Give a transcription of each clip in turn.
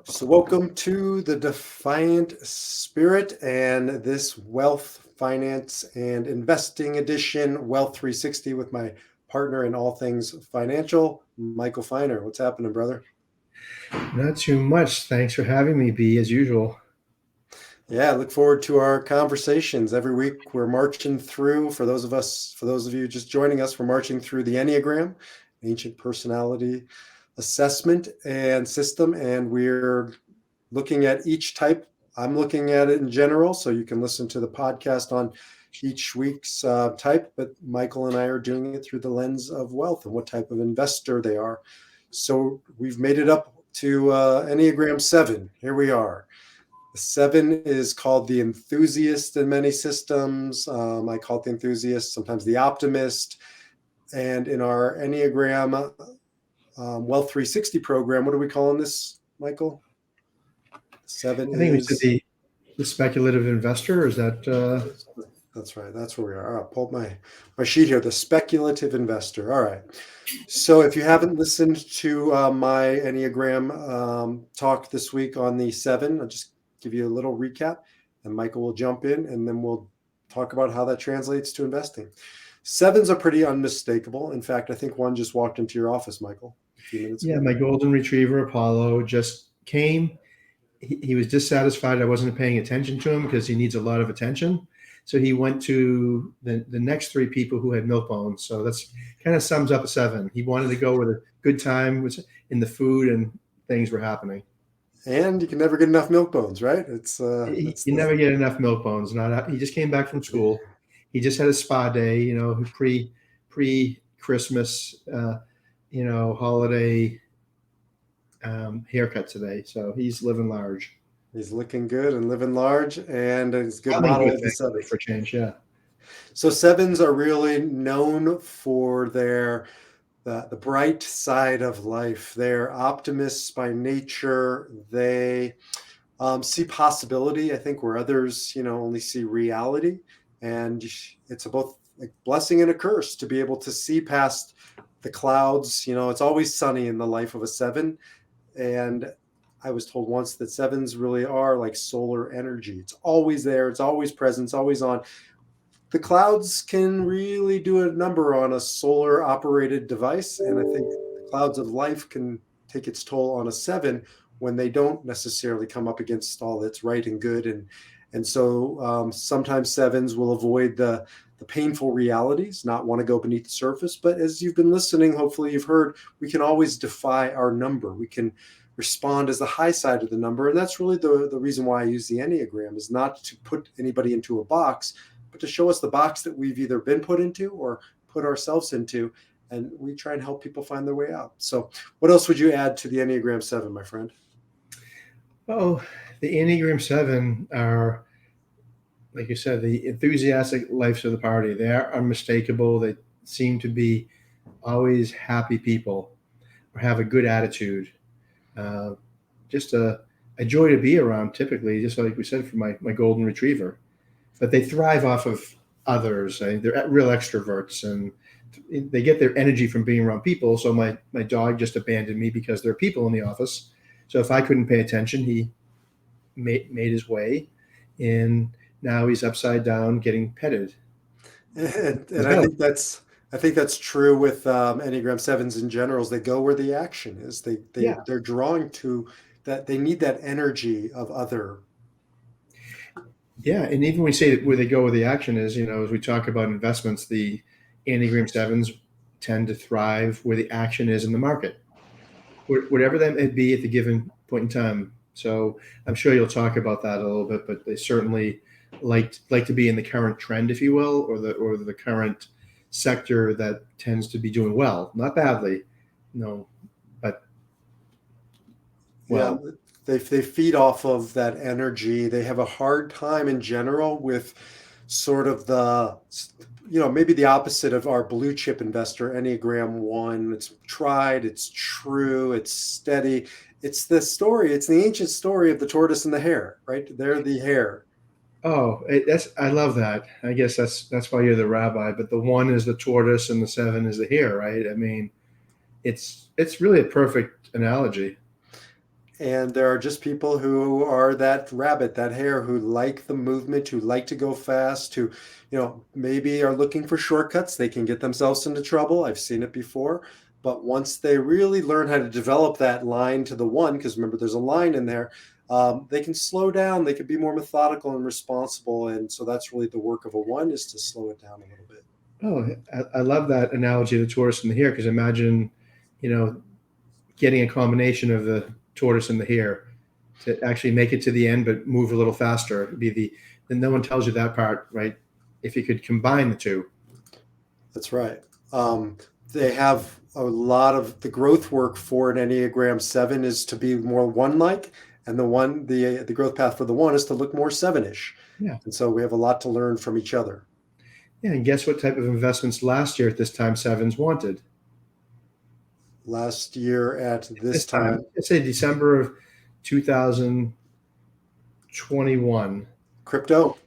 So, welcome to the Defiant Spirit and this Wealth, Finance, and Investing Edition, Wealth 360, with my partner in all things financial, Michael Feiner. What's happening, brother? Not too much. Thanks for having me, B, as usual. Yeah, I look forward to our conversations. Every week we're marching through, for those of you just joining us, we're marching through the Enneagram, ancient personality assessment and system, and we're looking at each type. I'm looking at it in general, so you can listen to the podcast on each week's type, but Michael and I are doing it through the lens of wealth and what type of investor they are. So we've made it up to Enneagram 7. Here we are. The 7 is called the enthusiast in many systems. I call it the enthusiast, sometimes the optimist. And in our Enneagram Wealth 360 program, what are we calling this, Michael? 7 I think we said is the speculative investor. Is that that's right. That's where we are. I'll pull up my sheet here. The speculative investor. All right. So if you haven't listened to my Enneagram talk this week on the 7, I'll just give you a little recap, and Michael will jump in, and then we'll talk about how that translates to investing. 7s are pretty unmistakable. In fact, I think one just walked into your office, Michael, a few minutes yeah, ago. my golden retriever Apollo just came. He was dissatisfied I wasn't paying attention to him because he needs a lot of attention. So he went to the next three people who had milk bones. So that's kind of sums up a 7. He wanted to go with a good time in the food and things were happening. And you can never get enough milk bones, right? It's You the never get enough milk bones. He just came back from school. He just had a spa day, pre Christmas, holiday haircut today. So he's living large. He's looking good and living large, and he's a good Probably a model good of the thing sevens. for change. Yeah. So 7s are really known for the bright side of life. They're optimists by nature. They see possibility, I think, where others, only see reality. And it's both a blessing and a curse to be able to see past the clouds. It's always sunny in the life of a 7. And I was told once that 7s really are like solar energy. It's always there. It's always present. It's always on. The clouds can really do a number on a solar operated device. And I think the clouds of life can take its toll on a 7 when they don't necessarily come up against all that's right and good. And so sometimes 7s will avoid the painful realities, not want to go beneath the surface. But as you've been listening, hopefully you've heard, we can always defy our number. We can respond as the high side of the number. And that's really the reason why I use the Enneagram, is not to put anybody into a box, but to show us the box that we've either been put into or put ourselves into. And we try and help people find their way out. So what else would you add to the Enneagram 7, my friend? Oh, the Enneagram 7 are, like you said, the enthusiastic lives of the party. They are unmistakable. They seem to be always happy people or have a good attitude. Just a joy to be around, typically, just like we said for my golden retriever. But they thrive off of others. They're real extroverts, and they get their energy from being around people. So my dog just abandoned me because there are people in the office. So if I couldn't pay attention, he made his way, and now he's upside down getting petted. And I think that's true with Enneagram 7s in general. Is they go where the action is. Yeah, They're drawing to that. They need that energy of other. yeah, and even when we say where they go where the action is, as we talk about investments, the Enneagram 7s tend to thrive where the action is in the market, whatever that may be at the given point in time. So I'm sure you'll talk about that a little bit, but they certainly like to be in the current trend, if you will, or the current sector that tends to be doing well, not badly, but Yeah, well. they feed off of that energy. They have a hard time in general with sort of maybe the opposite of our blue chip investor, Enneagram 1. It's tried, it's true, it's steady. It's the ancient story of the tortoise and the hare, right? They're the hare. Oh, I love that. I guess that's why you're the rabbi. But the 1 is the tortoise and the 7 is the hare, right? I mean, it's really a perfect analogy. And there are just people who are that rabbit, that hare, who like the movement, who like to go fast, who, maybe are looking for shortcuts. They can get themselves into trouble. I've seen it before. But once they really learn how to develop that line to the one, because remember, there's a line in there, they can slow down. They can be more methodical and responsible. And so that's really the work of a one, is to slow it down a little bit. Oh, I love that analogy of the tortoise and the hare, because imagine, you know, getting a combination of the tortoise and the hare to actually make it to the end, but move a little faster. It'd be then no one tells you that part, right? If you could combine the two. That's right. They have a lot of the growth work for an Enneagram 7 is to be more one like, and the growth path for the one is to look more seven-ish. Yeah. And so we have a lot to learn from each other. Yeah. And guess what type of investments last year at this time sevens wanted? Last year at this time, Let's say December of 2021. crypto.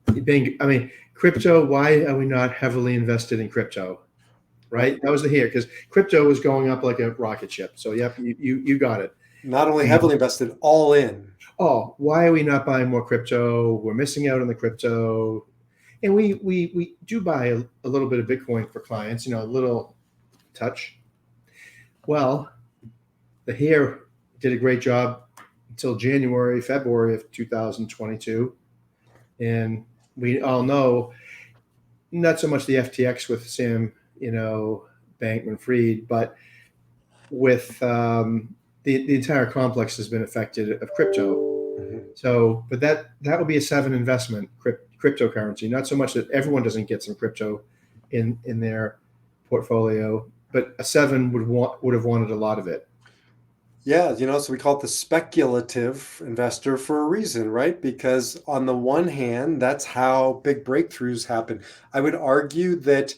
I mean, crypto, why are we not heavily invested in crypto? Right? That was the here, because crypto was going up like a rocket ship. So, yep, you got it. Not only heavily invested, all in. Oh, why are we not buying more crypto? We're missing out on the crypto. And we do buy a little bit of Bitcoin for clients, a little touch. Well, the here did a great job until February of 2022. And we all know, not so much the FTX with Sam, Bankman-Fried, but with the entire complex has been affected of crypto. Mm-hmm. So, but that would be a 7 investment, cryptocurrency. Not so much that everyone doesn't get some crypto in their portfolio, but a 7 would have wanted a lot of it. Yeah, so we call it the speculative investor for a reason, right? Because on the one hand, that's how big breakthroughs happen. I would argue that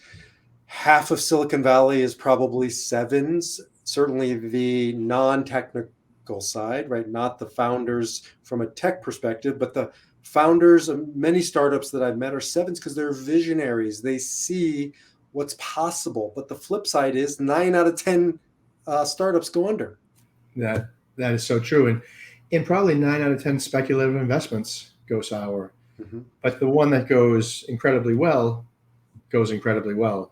half of Silicon Valley is probably sevens, certainly the non-technical side, right? Not the founders from a tech perspective, but the founders of many startups that I've met are sevens because they're visionaries. They see what's possible. But the flip side is 9 out of 10 startups go under. That is so true, and probably 9 out of 10 speculative investments go sour. Mm-hmm. But the one that goes incredibly well goes incredibly well.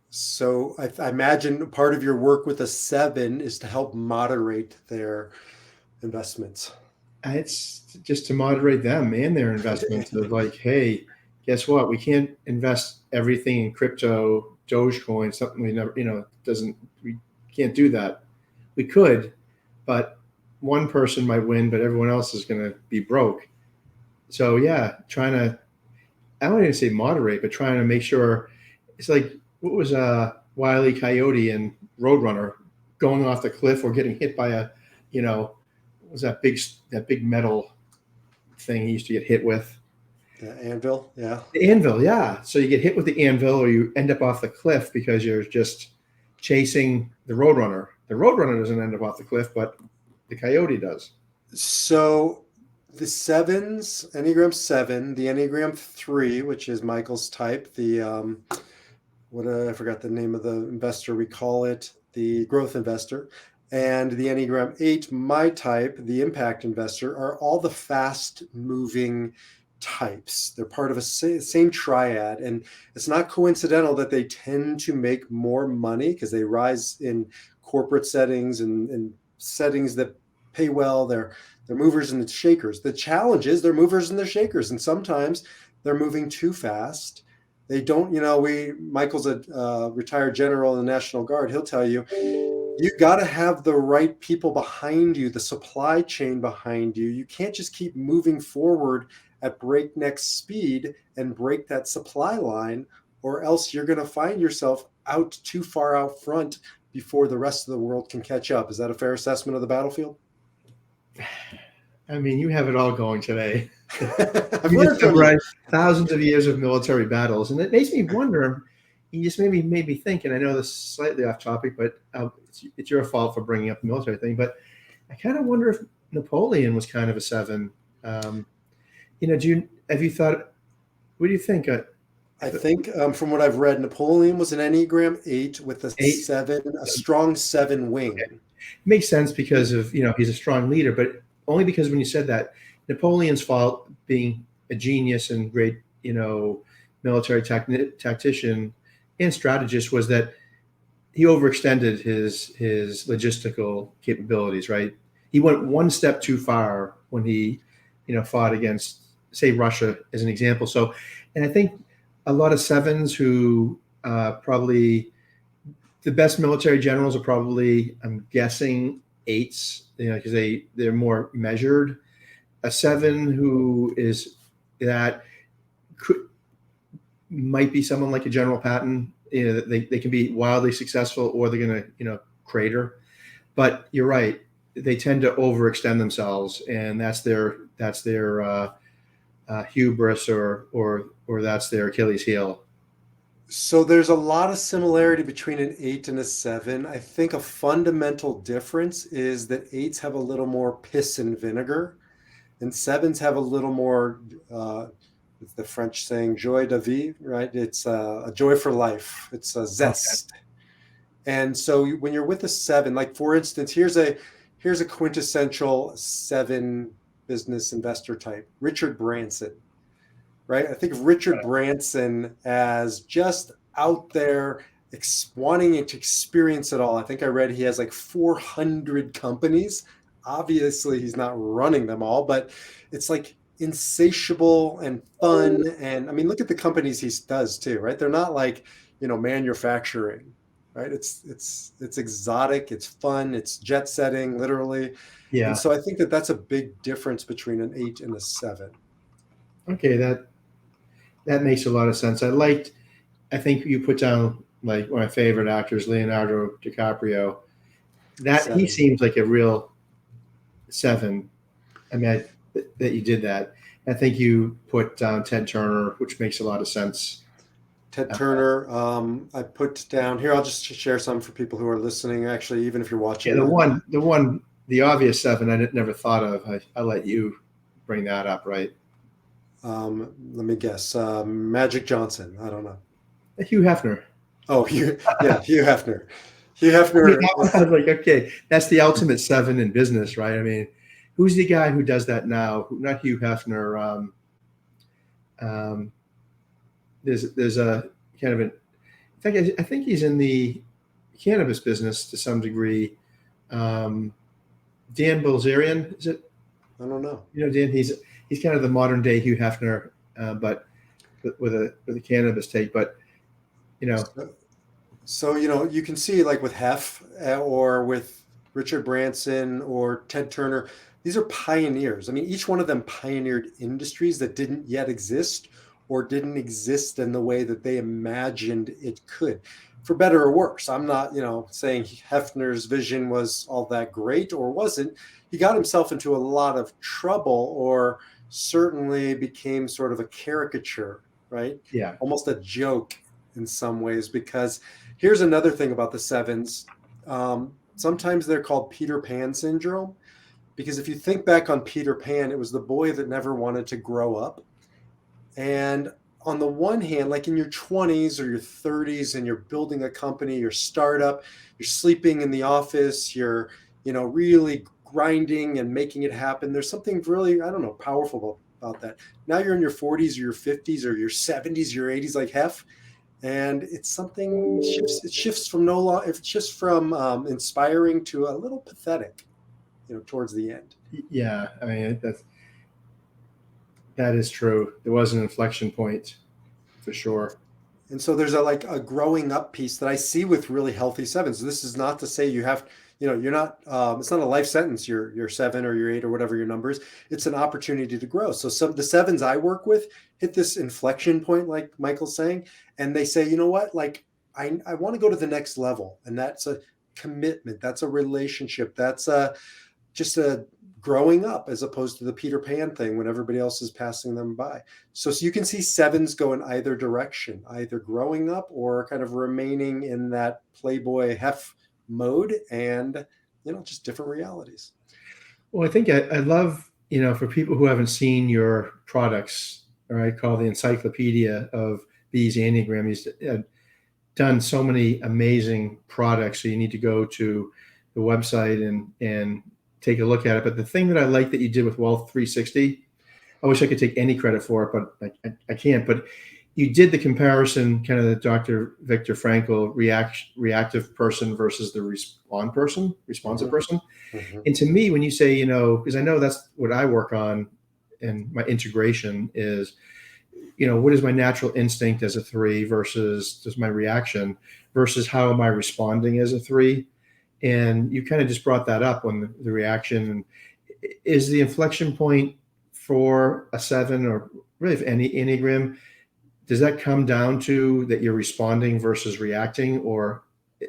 So I imagine part of your work with a 7 is to help moderate their investments. It's just to moderate them and their investments of like, hey, guess what? We can't invest everything in crypto, Dogecoin, something we never, we can't do that. We could, but one person might win, but everyone else is going to be broke. So yeah, I don't even say moderate, but trying to make sure it's like, what was Wile E. Coyote and Roadrunner going off the cliff or getting hit by what was that big metal thing he used to get hit with? The anvil, yeah. The anvil, yeah. So you get hit with the anvil or you end up off the cliff because you're just chasing the Roadrunner. The Roadrunner doesn't end up off the cliff, but the coyote does. So the sevens, Enneagram 7, the Enneagram 3, which is Michael's type, the I forgot the name of the investor, we call it the growth investor, and the Enneagram 8, my type, the impact investor, are all the fast moving types. They're part of a same triad, and it's not coincidental that they tend to make more money because they rise in corporate settings and settings that pay well. They're movers and shakers. The challenge is they're movers and they're shakers, and sometimes they're moving too fast. They don't, Michael's a retired general in the National Guard. He'll tell you, you got to have the right people behind you, the supply chain behind you. You can't just keep moving forward at breakneck speed and break that supply line, or else you're going to find yourself out too far out front before the rest of the world can catch up. Is that a fair assessment of the battlefield? I mean, you have it all going today. I've You learned just from you. summarized thousands of years of military battles, and it makes me wonder. You just made me think, and I know this is slightly off topic, but it's your fault for bringing up the military thing. But I kind of wonder if Napoleon was kind of a 7. Have you thought? What do you think? I think from what I've read, Napoleon was an Enneagram 8 with a 8? 7, a strong 7 wing. Okay. makes sense because of, he's a strong leader, but only because when you said that, Napoleon's fault being a genius and great, military tactician and strategist was that he overextended his logistical capabilities, right? He went one step too far when he, fought against, say, Russia as an example. So, and I think a lot of sevens who probably the best military generals are probably, I'm guessing, eights, because they're more measured. A seven who is that could might be someone like a General Patton. They can be wildly successful, or they're going to crater. But you're right; they tend to overextend themselves, and that's their hubris, or that's their Achilles heel. So there's a lot of similarity between an eight and a seven. I think a fundamental difference is that eights have a little more piss and vinegar, and sevens have a little more. It's the French saying "joie de vivre," right? It's a joy for life. It's a Okay. zest. And so when you're with a seven, like for instance, here's a quintessential seven business investor type, Richard Branson, right? I think of Richard Branson as just out there wanting to experience it all. I think I read he has like 400 companies. Obviously, he's not running them all, but it's like insatiable and fun. And I mean, look at the companies he does too, right? They're not like, manufacturing, right? It's exotic, it's fun, it's jet setting, literally. And Yeah. so I think that that's a big difference between an eight and a seven. Okay. That makes a lot of sense. I think you put down like one of my favorite actors, Leonardo DiCaprio. That he Seven. seems like a real seven. I mean, that you did that. I think you put down Ted Turner, which makes a lot of sense. Ted Uh, Turner. I put down here. I'll just share some for people who are listening. Actually, even if you're yeah, watching the obvious seven I never thought of. I let you bring that up, right? let me guess. Magic Johnson. I don't know. Hugh Hefner. Oh, yeah, Hugh Hefner. Hugh I mean, Hefner that one, I is. was like, okay, that's the ultimate seven in business, right? I mean, who's the guy who does that now? Not Hugh Hefner. Um, there's a kind of an. I think he's in the cannabis business to some degree. Um, Dan Bilzerian, is it? I don't know. Dan. He's kind of the modern day Hugh Hefner, but with a cannabis take. But you know, So you can see like with Hef or with Richard Branson or Ted Turner, these are pioneers. I mean, each one of them pioneered industries that didn't yet exist or didn't exist in the way that they imagined it could, for better or worse. I'm not, saying Hefner's vision was all that great or wasn't. He got himself into a lot of trouble, or certainly became sort of a caricature, right? yeah, Almost a joke in some ways, because here's another thing about the sevens. Sometimes they're called Peter Pan syndrome, because if you think back on Peter Pan, it was the boy that never wanted to grow up. And on the one hand, like in your 20s or your 30s, and you're building a company, your startup, you're sleeping in the office, you're, really grinding and making it happen. There's something really, I don't know, powerful about that. Now you're in your 40s or your 50s or your 70s, your 80s, like Hef, and it's something shifts. It shifts from no long. It shifts from inspiring to a little pathetic, towards the end. yeah. I mean, that is true. There was an inflection point for sure. And so there's a growing up piece that I see with really healthy sevens. This is not to say you have, you're not. It's not a life sentence. You're seven or you're eight or whatever your number is. It's an opportunity to grow. So some the sevens I work with hit this inflection point, like Michael's saying, and they say, you know what, like I want to go to the next level, and that's a commitment. That's a relationship. That's just a growing up, as opposed to the Peter Pan thing when everybody else is passing them by. So you can see sevens go in either direction, either growing up or kind of remaining in that Playboy Hef mode, and just different realities. Well, I think I love, for people who haven't seen your products, or I call the encyclopedia of these Enneagram, he's done so many amazing products. So you need to go to the website and take a look at it. But the thing that I like that you did with Wealth 360, I wish I could take any credit for it, but I can't. But you did the comparison, kind of the Dr. Viktor Frankl reactive person versus the responsive Hmm. person. Hmm. And to me, when you say, because I know that's what I work on, and my integration is, what is my natural instinct as a three versus just my reaction versus how am I responding as a three? And you kind of just brought that up on the reaction. Is the inflection point for a seven, or really if any Enneagram, does that come down to that you're responding versus reacting, or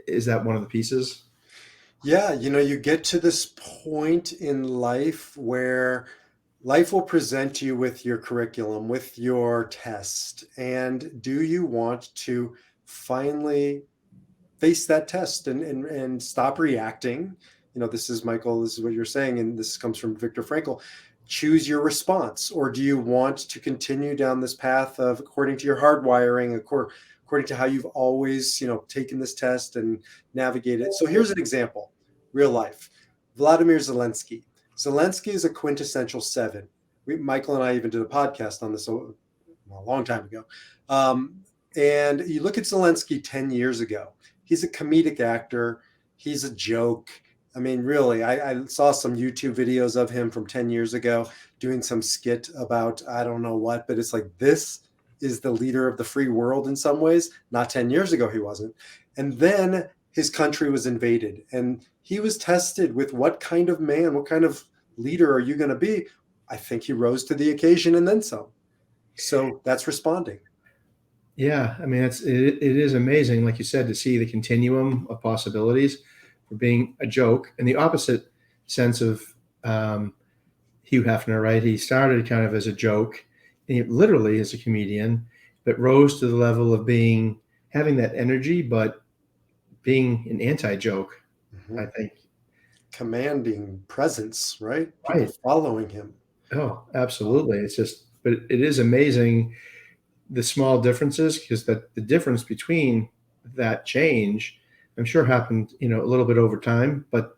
is that one of the pieces? Yeah, you get to this point in life where life will present you with your curriculum, with your test. And do you want to finally face that test and stop reacting? This is Michael, this is what you're saying, and this comes from Viktor Frankl. Choose your response, or do you want to continue down this path of according to your hardwiring, according to how you've always, taken this test and navigated it? So here's an example, real life. Vladimir Zelensky. Zelensky is a quintessential seven. Michael and I even did a podcast on this a long time ago. Um, and you look at Zelensky 10 years ago, he's a comedic actor. He's a joke. I mean, really, I saw some YouTube videos of him from 10 years ago doing some skit about, I don't know what, but it's like, this is the leader of the free world in some ways. Not 10 years ago, he wasn't. And then his country was invaded, and he was tested with what kind of man, what kind of leader are you going to be? I think he rose to the occasion and then some. So that's responding. Yeah, I mean, it is amazing, like you said, to see the continuum of possibilities for being a joke, and the opposite sense of um, Hugh Hefner, right? He started kind of as a joke, and he literally as a comedian, but rose to the level of having that energy, but being an anti-joke. I Mhm. think. Commanding presence, right? People Right. following him. Oh, Um, absolutely. It's just, but it is amazing the small differences, because the difference between that change, I'm sure happened, a little bit over time, but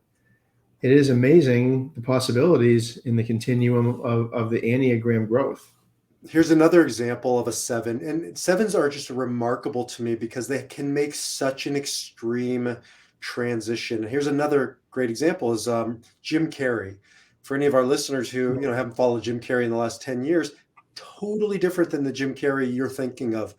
it is amazing the possibilities in the continuum of the Enneagram growth. Here's another example of a seven, and sevens are just remarkable to me because they can make such an extreme transition. Here's another great example is Jim Carrey. For any of our listeners who haven't followed Jim Carrey in the last 10 years, totally different than the Jim Carrey you're thinking of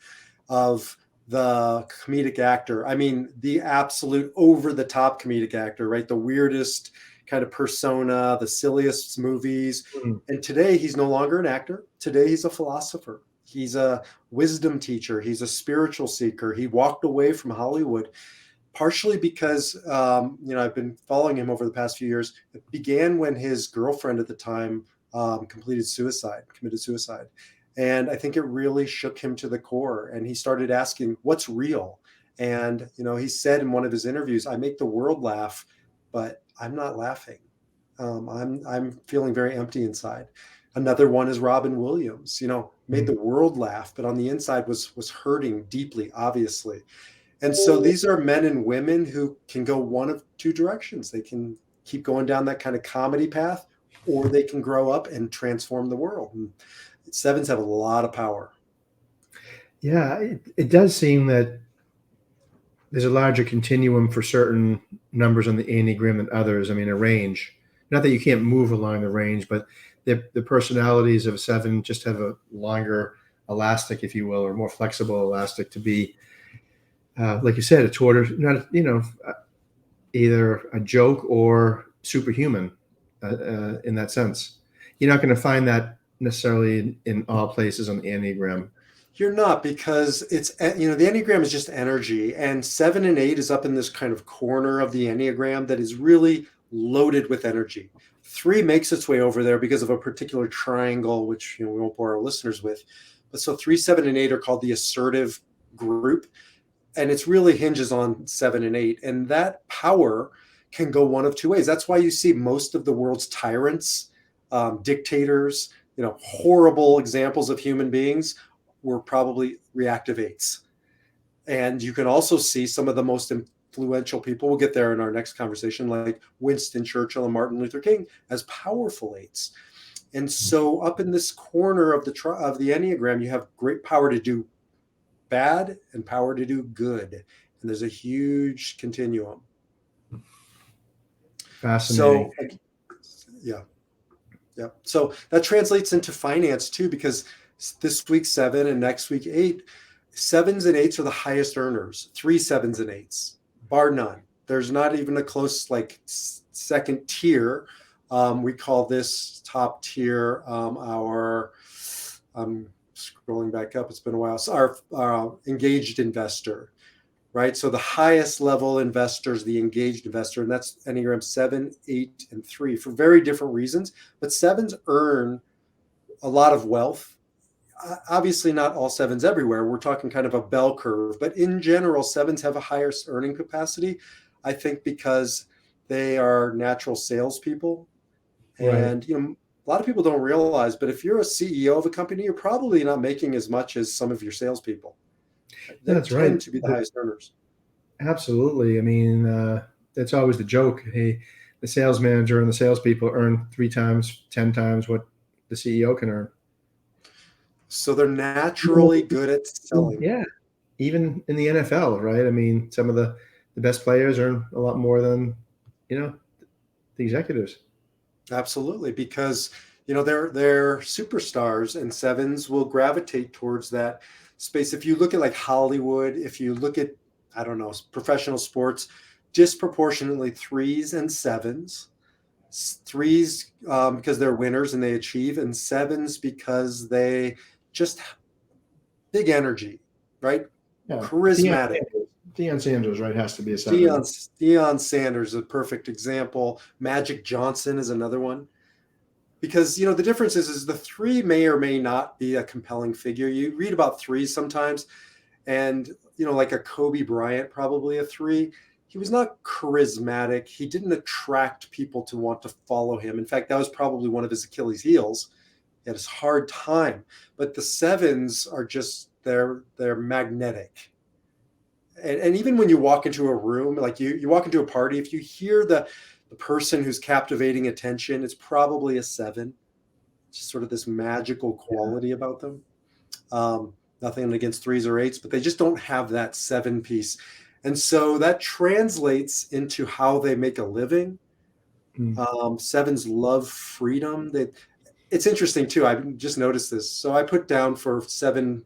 the comedic actor. I mean, the absolute over the top comedic actor, right? The weirdest kind of persona, the silliest movies. Mm. And today he's no longer an actor. Today he's a philosopher. He's a wisdom teacher. He's a spiritual seeker. He walked away from Hollywood partially because I've been following him over the past few years. It began when his girlfriend at the time committed suicide, and I think it really shook him to the core. And he started asking, "What's real?" And he said in one of his interviews, "I make the world laugh, but I'm not laughing. I'm feeling very empty inside." Another one is Robin Williams. Made Mm. the world laugh, but on the inside was hurting deeply, obviously. And so these are men and women who can go one of two directions. They can keep going down that kind of comedy path, or they can grow up and transform the world. And sevens have a lot of power. Yeah, it does seem that there's a larger continuum for certain numbers on the Enneagram than others. I mean, a range. Not that you can't move along the range, but the personalities of a seven just have a longer elastic, if you will, or more flexible elastic to be, like you said, a tortoise, not, either a joke or superhuman in that sense. You're not going to find that necessarily in all places on the Enneagram. You're not, because the Enneagram is just energy, and 7 and 8 is up in this kind of corner of the Enneagram that is really loaded with energy. 3 makes its way over there because of a particular triangle, which we won't bore our listeners with. But so 3, 7, and 8 are called the assertive group, and it's really hinges on 7 and 8, and that power can go one of two ways. That's why you see most of the world's tyrants, dictators, horrible examples of human beings were probably reactive eights. And you can also see some of the most influential people, we'll get there in our next conversation, like Winston Churchill and Martin Luther King, as powerful eights. And so up in this corner of the Enneagram, you have great power to do bad and power to do good. And there's a huge continuum. Fascinating. So, yeah. Yeah. So that translates into finance too, because this week 7 and next week 8, 7s and 8s are the highest earners. 3 7s and 8s, bar none. There's not even a close like second tier. We call this top tier our. Scrolling back up, it's been a while. So our engaged investor, right? So the highest level investor is the engaged investor, and that's Enneagram 7, 8, and 3 for very different reasons. But 7s earn a lot of wealth. Obviously, not all 7s everywhere. We're talking kind of a bell curve, but in general, 7s have a higher earning capacity, I think, because they are natural salespeople. Right. And a lot of people don't realize, but if you're a CEO of a company, you're probably not making as much as some of your salespeople. They That's right. tend to be the highest earners. Absolutely. I mean, that's always the joke. Hey, the sales manager and the salespeople earn 3 times, 10 times what the CEO can earn. So they're naturally good at selling. Yeah. Even in the NFL, right? I mean, some of the best players earn a lot more than, you know, the executives. Absolutely, because they're superstars, and 7s will gravitate towards that space. If you look at like Hollywood, if you look at, I don't know, professional sports, disproportionately 3s and 7s. 3s because they're winners and they achieve, and 7s because they just big energy, right? Yeah. Charismatic. Deion Sanders, right, has to be a 7. Deion Sanders is a perfect example. Magic Johnson is another one. Because the difference is the 3 may or may not be a compelling figure. You read about 3s sometimes, and like a Kobe Bryant, probably a 3. He was not charismatic. He didn't attract people to want to follow him. In fact, that was probably one of his Achilles heels. He had his hard time. But the 7s are just they're magnetic. And even when you walk into a room, like you walk into a party, if you hear the person who's captivating attention, it's probably a 7. It's just sort of this magical quality about them. Nothing against 3s or 8s, but they just don't have that 7 piece. And so that translates into how they make a living. 7s love freedom. It's interesting too. I just noticed this. So I put down for 7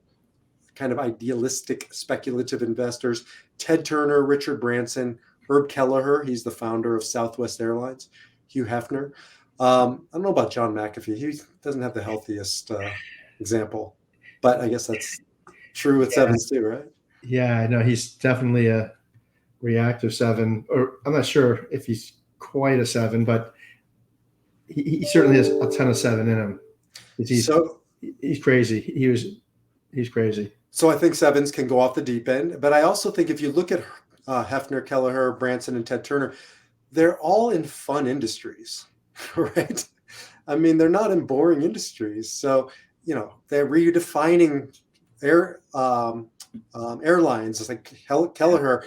kind of idealistic, speculative investors: Ted Turner, Richard Branson, Herb Kelleher. He's the founder of Southwest Airlines. Hugh Hefner. I don't know about John McAfee. He doesn't have the healthiest example, but I guess that's true with Yeah. 7s too, right? Yeah, I know he's definitely a reactive 7, or I'm not sure if he's quite a 7, but he certainly has a ton of 7 in him. He's So, he's crazy. He's crazy. so I think 7s can go off the deep end, but I also think if you look at Hefner, Kelleher, Branson, and Ted Turner, they're all in fun industries, right? I mean, they're not in boring industries. So, they're redefining airlines. It's like Kelleher.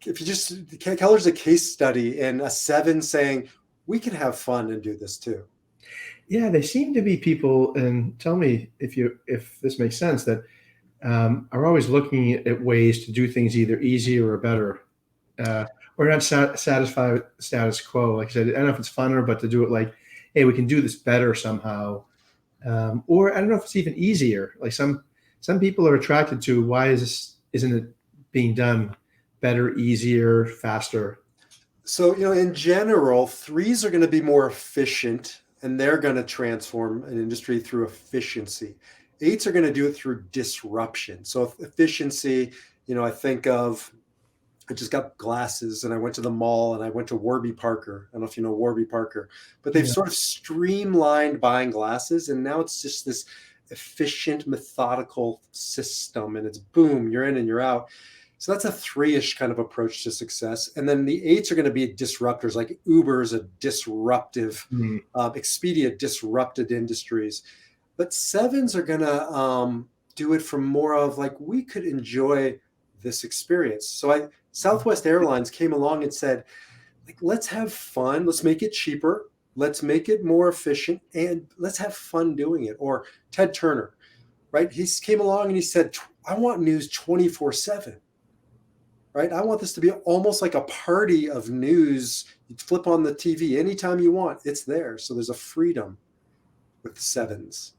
If you just Keller's a case study in a 7 saying we can have fun and do this too. Yeah, they seem to be people, and tell me if this makes sense, that are always looking at ways to do things either easier or better. Or not satisfied with status quo. Like I said, I don't know if it's funner, but to do it like, hey, we can do this better somehow. Or I don't know if it's even easier. Like some people are attracted to, why isn't it being done better, easier, faster? So, in general, 3s are going to be more efficient, and they're going to transform an industry through efficiency. 8s are going to do it through disruption. So efficiency, I think of, I just got glasses and I went to the mall and I went to Warby Parker. I don't know if you know Warby Parker, but they've Yeah. sort of streamlined buying glasses. And now it's just this efficient, methodical system. And it's boom, you're in and you're out. So that's a 3-ish kind of approach to success. And then the 8s are going to be disruptors, like Uber is a disruptive, Mm. Expedia disrupted industries. But 7s are going to do it from more of like, we could enjoy this experience. So Southwest Airlines came along and said, like, let's have fun. Let's make it cheaper. Let's make it more efficient, and let's have fun doing it. Or Ted Turner, right? He came along and he said, I want news 24/7, right? I want this to be almost like a party of news. You flip on the TV anytime you want, it's there. So there's a freedom with sevens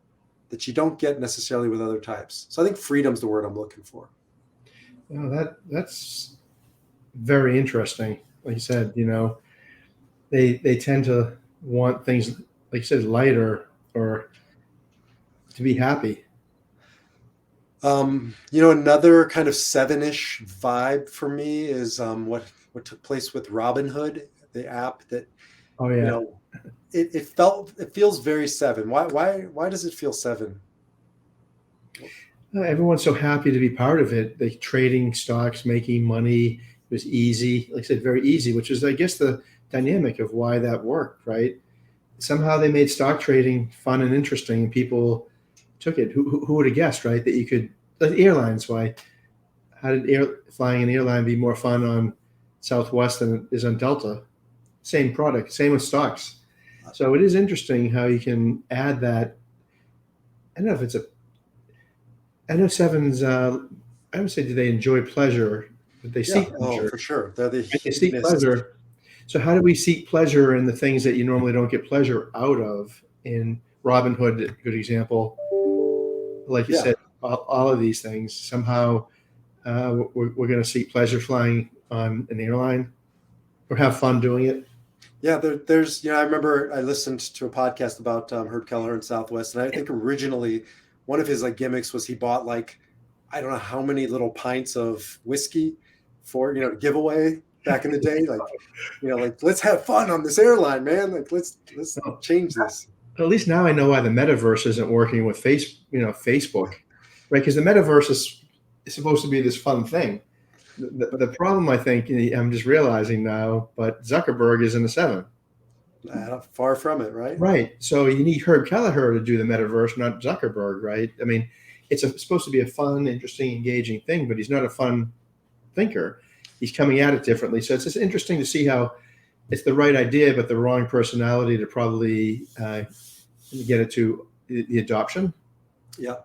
that you don't get necessarily with other types. So I think freedom's the word I'm looking for. That's very interesting. Like you said, they tend to want things, like you said, lighter or to be happy. Another kind of seven-ish vibe for me is what took place with Robinhood, the app that, Oh you yeah. know, it feels very seven. Why does it feel seven? Everyone's so happy to be part of it. They trading stocks, making money. It was easy, like I said, very easy, which is, I guess, the dynamic of why that worked, right? Somehow they made stock trading fun and interesting, and people took it. Who would have guessed, right? That you could, like airlines. Why? How did flying an airline be more fun on Southwest than it is on Delta? Same product, same with stocks. So it is interesting how you can add that. I don't know if it's a. I know sevens. I would say, do they enjoy pleasure? But they Yeah, seek oh, pleasure. for sure. They're the Right? They seek hedonists. pleasure. So how do we seek pleasure in the things that you normally don't get pleasure out of? In Robinhood, a good example. Like you Yeah, said, all of these things somehow we're going to seek pleasure flying on an airline or have fun doing it. yeah. There's, I remember I listened to a podcast about Herb Kelleher and Southwest, and I think originally one of his like gimmicks was he bought like I don't know how many little pints of whiskey for to give away back in the day. Like let's have fun on this airline, man. Like let's No, change this. at least now I know why the metaverse isn't working with Facebook, right? Because the metaverse is supposed to be this fun thing. The problem, I think, I'm just realizing now, but Zuckerberg is in the seven. Far from it, right? Right. So you need Herb Kelleher to do the metaverse, not Zuckerberg, right? I mean, it's supposed to be a fun, interesting, engaging thing, but he's not a fun thinker. He's coming at it differently. So it's just interesting to see how it's the right idea, but the wrong personality to probably get it to the adoption. Yeah.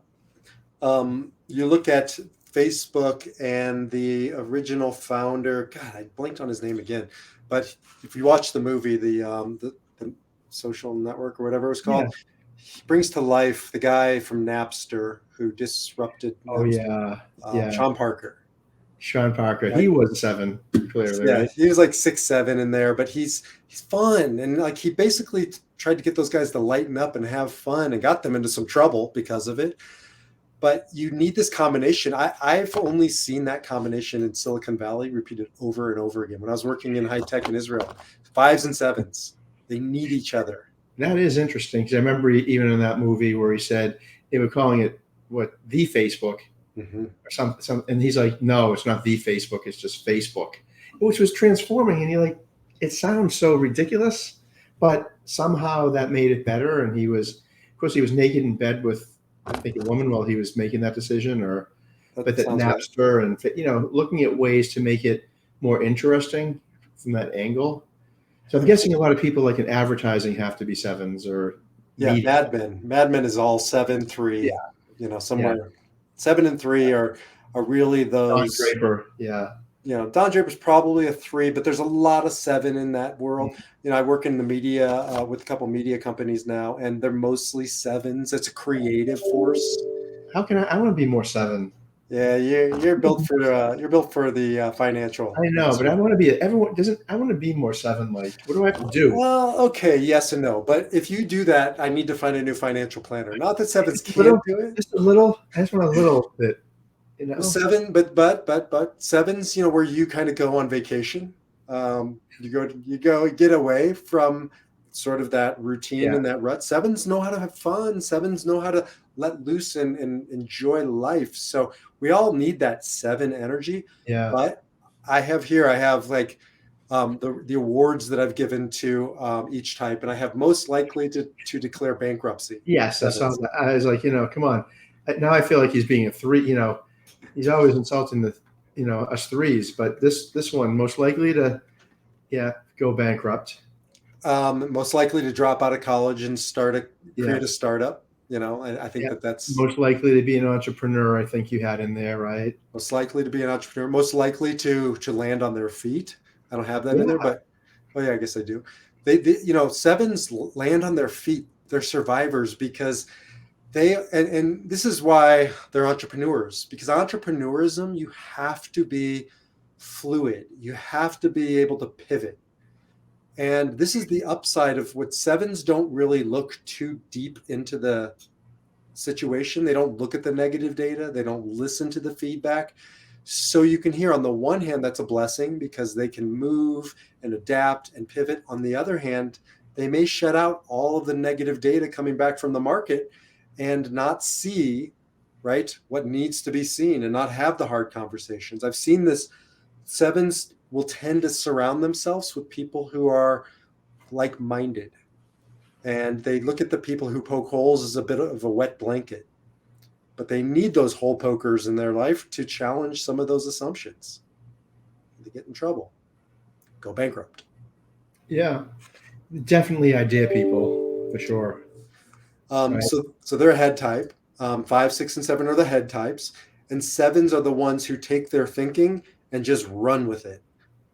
You look at Facebook and the original founder. God, I blinked on his name again. But if you watch the movie, the Social Network or whatever it was Yeah. called, he brings to life the guy from Napster who disrupted Oh Napster, yeah. Yeah. Sean Parker. Sean Parker. He Right? was a seven, clearly, Yeah, right? he was like 6'7" in there, but he's fun and like he basically tried to get those guys to lighten up and have fun and got them into some trouble because of it. But you need this combination. I've only seen that combination in Silicon Valley repeated over and over again. When I was working in high tech in Israel, fives and sevens, they need each other. That is interesting because I remember even in that movie where he said they were calling it the Facebook Mm-hmm. or some, and he's like, no, it's not the Facebook, it's just Facebook, which was transforming. And you're like, it sounds so ridiculous, but somehow that made it better. And of course, he was naked in bed with, I think, a woman while he was making that decision, but That that sounds right. Napster and looking at ways to make it more interesting from that angle. So I'm guessing a lot of people like in advertising have to be sevens or Yeah, media. Mad Men. Mad Men is all 7-3. Yeah, yeah. Somewhere 7 and 3 are really Don those. Draper. Yeah, Don Draper's probably a 3, but there's a lot of 7 in that world. I work in the media with a couple media companies now, and they're mostly sevens. It's a creative force. how can I want to be more seven. Yeah, you're built for the financial I know, but I industry. want to be everyone doesn't. I want to be more seven. Like, what do I have to do? Well, okay, yes and no, but if you do that, I need to find a new financial planner. Not that sevens Just a can't little, do it. just a little. I just want a little bit. Well, seven, but sevens, where you kind of go on vacation. You go get away from sort of that routine Yeah, and that rut. Sevens know how to have fun. Sevens know how to let loose and enjoy life. So we all need that seven energy. yeah. But I have like the awards that I've given to each type, and I have most likely to declare bankruptcy. Yes, I saw Sevens. that. I was like, come on. Now I feel like he's being a three. He's always insulting the us threes, but this one most likely to go bankrupt. Most likely to drop out of college and Yeah, create a startup. I think yeah. that's Most likely to be an entrepreneur. I think you had in there, right? most likely to be an entrepreneur. Most likely to land on their feet. I don't have that in there, Yeah, but oh yeah, I guess I do. Sevens land on their feet. They're survivors because and this is why they're entrepreneurs, because entrepreneurism, you have to be fluid. You have to be able to pivot. And this is the upside of what sevens don't really look too deep into the situation. They don't look at the negative data, they don't listen to the feedback. So you can hear, on the one hand, that's a blessing because they can move and adapt and pivot. On the other hand, they may shut out all of the negative data coming back from the market and not see, right, what needs to be seen, and not have the hard conversations. I've seen this. Sevens will tend to surround themselves with people who are like-minded, and they look at the people who poke holes as a bit of a wet blanket, but they need those hole pokers in their life to challenge some of those assumptions. They get in trouble, go bankrupt. yeah. Definitely idea people for sure. Right. So they're a head type. 5, 6, and 7 are the head types, and sevens are the ones who take their thinking and just run with it.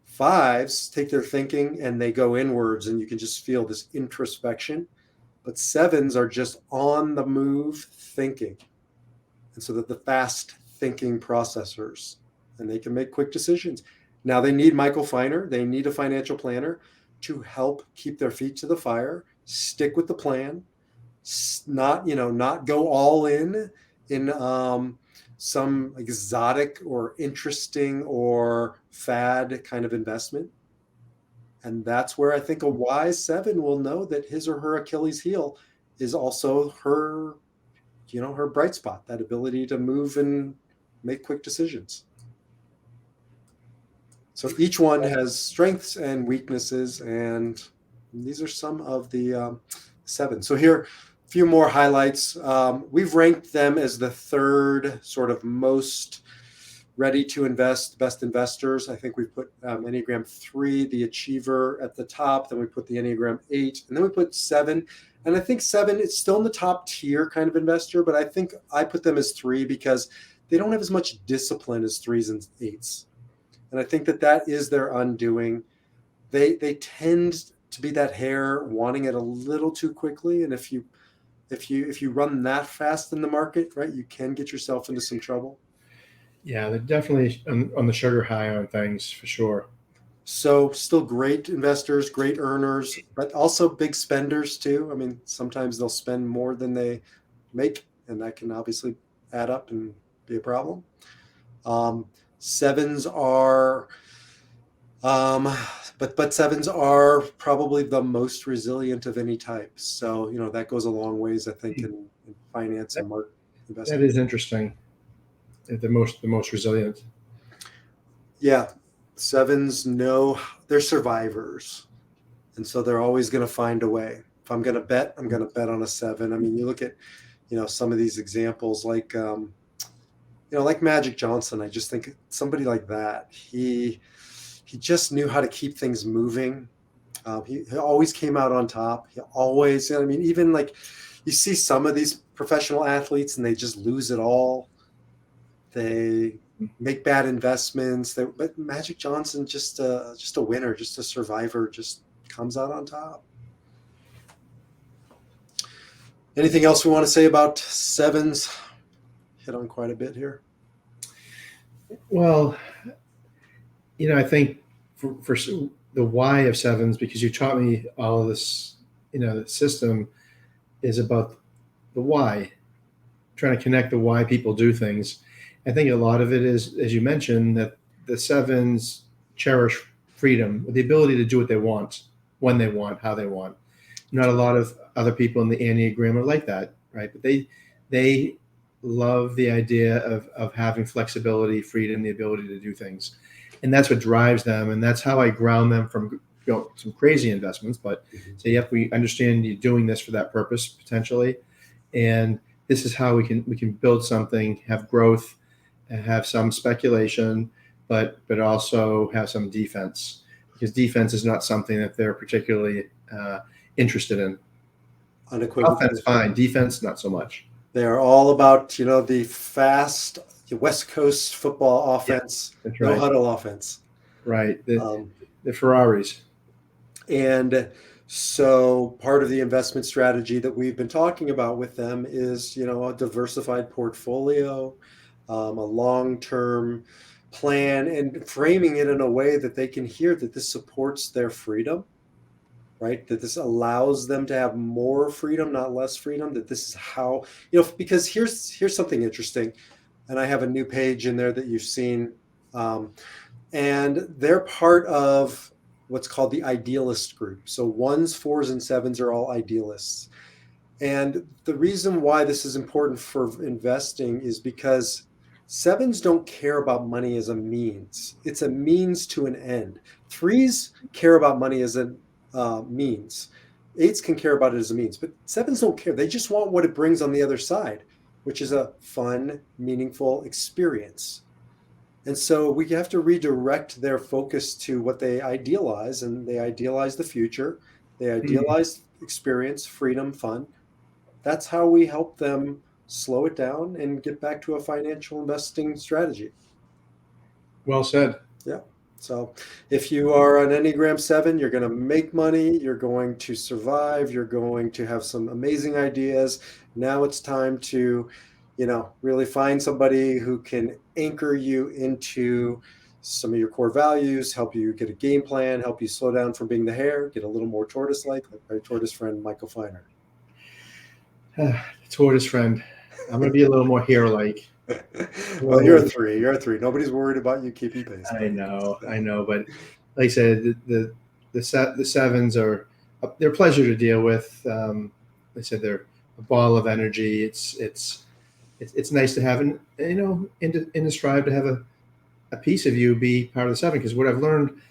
Fives take their thinking and they go inwards, and you can just feel this introspection. But sevens are just on the move thinking. And so that the fast thinking processors, and they can make quick decisions. Now they need Michael Feiner, they need a financial planner to help keep their feet to the fire, stick with the plan, not go all in some exotic or interesting or fad kind of investment. And that's where I think a wise seven will know that his or her Achilles heel is also her bright spot, that ability to move and make quick decisions. So each one has strengths and weaknesses, and these are some of the seven. So here, a few more highlights. We've ranked them as the third sort of most ready to invest, best investors. I think we put Enneagram 3, the achiever, at the top. Then we put the Enneagram 8, and then we put 7. And I think 7 is still in the top tier kind of investor, but I think I put them as 3 because they don't have as much discipline as 3s and 8s. And I think that is their undoing. They tend to be that hare wanting it a little too quickly, and if you run that fast in the market, right, you can get yourself into some trouble. Yeah, they're definitely on the sugar high on things for sure. So still great investors, great earners, but also big spenders too. I mean, sometimes they'll spend more than they make, and that can obviously add up and be a problem. Sevens are, but sevens are probably the most resilient of any type. So that goes a long ways, I think, in finance That, and market that investing. is interesting. The most resilient. Yeah, sevens know they're survivors, and so they're always going to find a way. If I'm going to bet, I'm going to bet on a 7. I mean, you look at some of these examples, like Magic Johnson. I just think somebody like that, he just knew how to keep things moving. He always came out on top. He always, I mean, even like you see some of these professional athletes and they just lose it all. They make bad investments. But Magic Johnson, just a winner, just a survivor, just comes out on top. Anything else we want to say about sevens? Hit on quite a bit here. Well, I think for the why of sevens, because you taught me all of this, the system is about the why, trying to connect the why people do things. I think a lot of it is, as you mentioned, that the sevens cherish freedom, the ability to do what they want, when they want, how they want. Not a lot of other people in the Enneagram are like that, right? But they love the idea of having flexibility, freedom, the ability to do things. And that's what drives them. And that's how I ground them from some crazy investments. But say, yep, we understand you're doing this for that purpose potentially. And this is how we can build something, have growth, and have some speculation, but also have some defense, because defense is not something that they're particularly interested in. Offense, Unequivocally. fine. Defense, not so much. They are all about, the fast West Coast football Yeah, offense, that's no right. huddle offense. Right. The Um, the Ferraris. and so part of the investment strategy that we've been talking about with them is, a diversified portfolio, a long-term plan, and framing it in a way that they can hear that this supports their freedom, right? That this allows them to have more freedom, not less freedom. That this is how, because here's something interesting, and I have a new page in there that you've seen, um, and they're part of what's called the idealist group. So ones, fours, and sevens are all idealists. And the reason why this is important for investing is because sevens don't care about money as a means. It's a means to an end. Threes care about money as a means. Eights can care about it as a means, but sevens don't care. They just want what it brings on the other side, which is a fun, meaningful experience. And so we have to redirect their focus to what they idealize, and they idealize the future. They Hmm. idealize experience, freedom, fun. That's how we help them slow it down and get back to a financial investing strategy. Well said. Yeah. So if you are an Enneagram 7, you're going to make money, you're going to survive, you're going to have some amazing ideas. Now it's time to, really find somebody who can anchor you into some of your core values, help you get a game plan, help you slow down from being the hare, get a little more tortoise-like my tortoise friend, Michael Feiner. Tortoise friend. I'm going to be a little more hare-like. A Well, little you're more. a 3. You're a 3. Nobody's worried about you keeping pace, buddy. I know, but like I said, the sevens are they're a pleasure to deal with. Like I said, they're a ball of energy. It's nice to have, and in the strive to have a piece of you be part of the seven. Because what I've learned,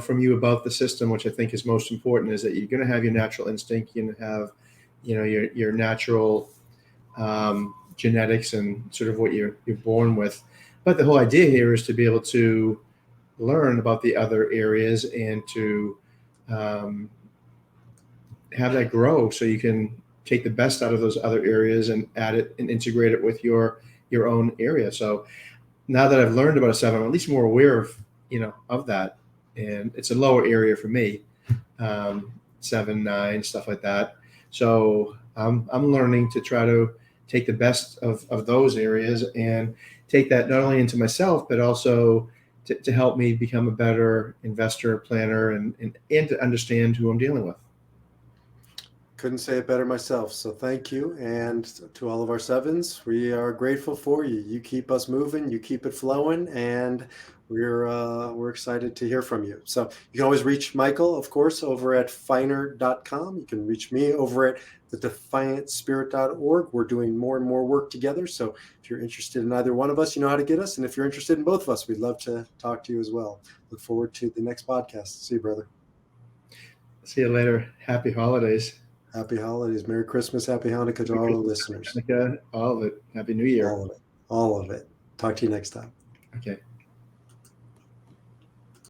from you about the system, which I think is most important, is that you're going to have your natural instinct. You're going to have, your natural genetics and sort of what you're born with. But the whole idea here is to be able to learn about the other areas and to um, have that grow, so you can take the best out of those other areas and add it and integrate it with your own area. So now that I've learned about a seven, I'm at least more aware of that, and it's a lower area for me, 7, 9, stuff like that. So I'm learning to try to take the best of those areas and take that not only into myself, but also to help me become a better investor, planner, and to understand who I'm dealing with. Couldn't say it better myself. So thank you. And to all of our sevens, we are grateful for you. You keep us moving, you keep it flowing, and we're excited to hear from you. So you can always reach Michael, of course, over at finer.com. You can reach me over at thedefiantspirit.org. We're doing more and more work together. So if you're interested in either one of us, you know how to get us. And if you're interested in both of us, we'd love to talk to you as well. Look forward to the next podcast. See you, brother. See you later. Happy holidays. Happy holidays. Merry Christmas. Happy Hanukkah to Merry all our Christmas, listeners. Hanukkah, all of it. Happy New Year. All of it. All of it. Talk to you next time. Okay.